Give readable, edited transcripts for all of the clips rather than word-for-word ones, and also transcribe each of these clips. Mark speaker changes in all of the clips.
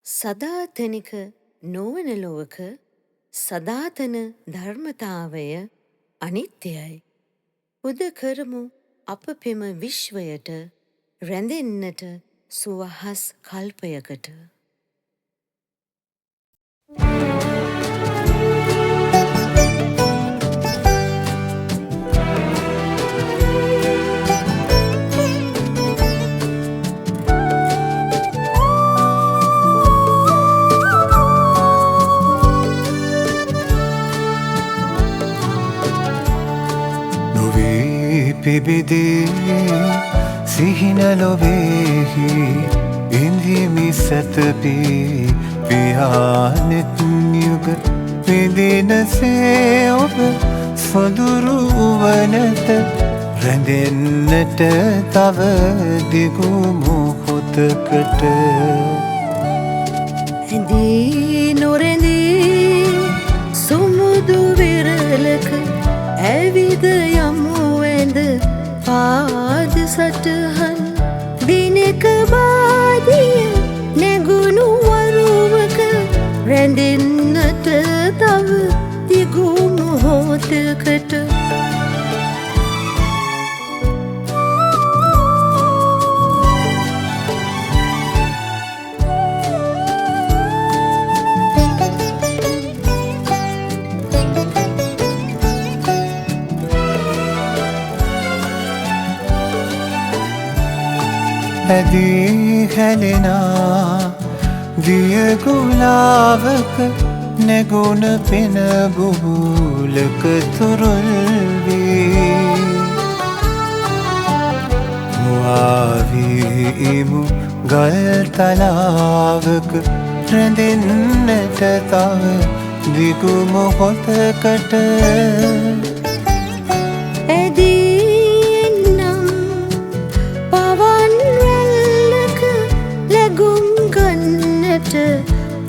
Speaker 1: සදාතනික නොවන ලොවක සදාතන ධර්මතාවය අනිත්‍යයි. උද කරමු අප පෙම විශ්වයට රැඳෙන්නට සුවහස් කල්පයකට.
Speaker 2: පිබිදී සිහින ලොවේහි ඉන්දිමි සතපී පියානෙත් යුග විදිනසේ ඔබ සොඳුරු වනත රැඳෙන්නට තව දිගු මොහොතකට.
Speaker 1: ඇඳී නොරැඳී සුමුදු විරලක ඇවිද යමු ඇඳ පාද සටහන් දිනක බාදිය නැගුණු වරුවක රැඳෙන්නට තව දිගු මොහොතකට.
Speaker 2: ඇදී හැලෙනා දියගුලාවක නැගුණ පෙන බුබුලක තුරුල්වී මුවාවීමු ගල් තලාවක රැඳෙන්නට තව දිගු මොහොතකට.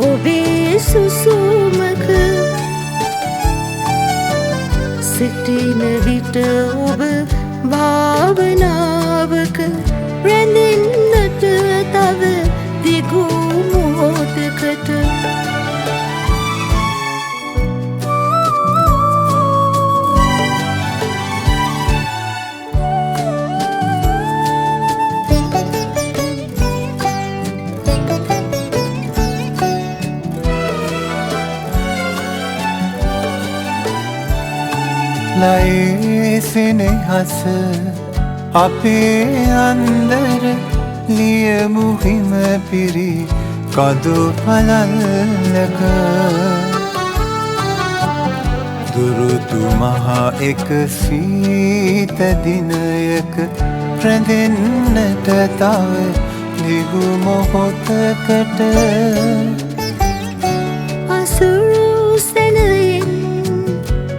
Speaker 1: ඔබේ සුසුමක සිටින විට ඔබ භාවනාවක රැඳෙන්නට තව දිගු මොහොතකට.
Speaker 2: ලයිසෙනෙහස අපේ අන්දර ලියමු හිම පිරි කඳු පලල්ලක දුරුතු මහා එක සීත දිනයක රැඳෙන්නට තව දිගු මොහොතකට.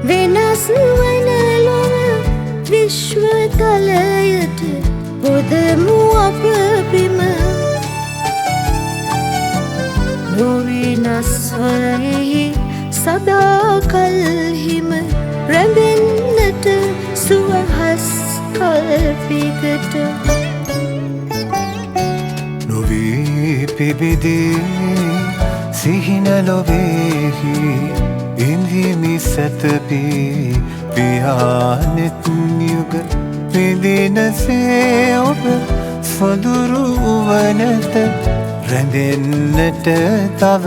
Speaker 1: වෙනස් වන ලොව විශ්වතලයට පොදමු අප බිම නොවෙනස් වයෙහි සදාකල්හිම රැඳෙන්නට සුවහස් කල්පයකට.
Speaker 2: නොවී පිබිදී සිහින ලොවේහි ඉන්දිමි සතපී පියානෙත් යුග විදිනසේ ඔබ සොඳුරු වනත රැඳෙන්නට තව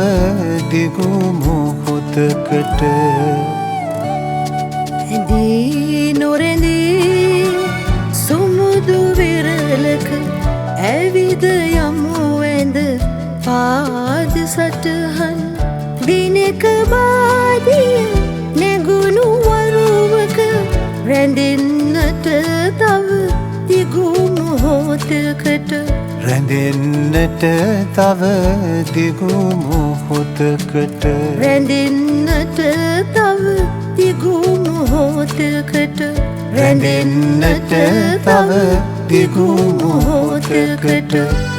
Speaker 2: දිගු මොහොතකට.
Speaker 1: ඇඳී නොරැඳී සුමුදු විරලක ඇවිද යමු ඇඳ පාද සටහන් දිනක බාදිය නැගුණු වරුවක රැඳෙන්නට තව දිගු මොහොතකට.
Speaker 2: රැඳෙන්නට තව දිගු මොහොතකට.
Speaker 1: රැඳෙන්නට තව දිගු මොහොතකට.
Speaker 2: රැඳෙන්නට තව දිගු මොහොතකට.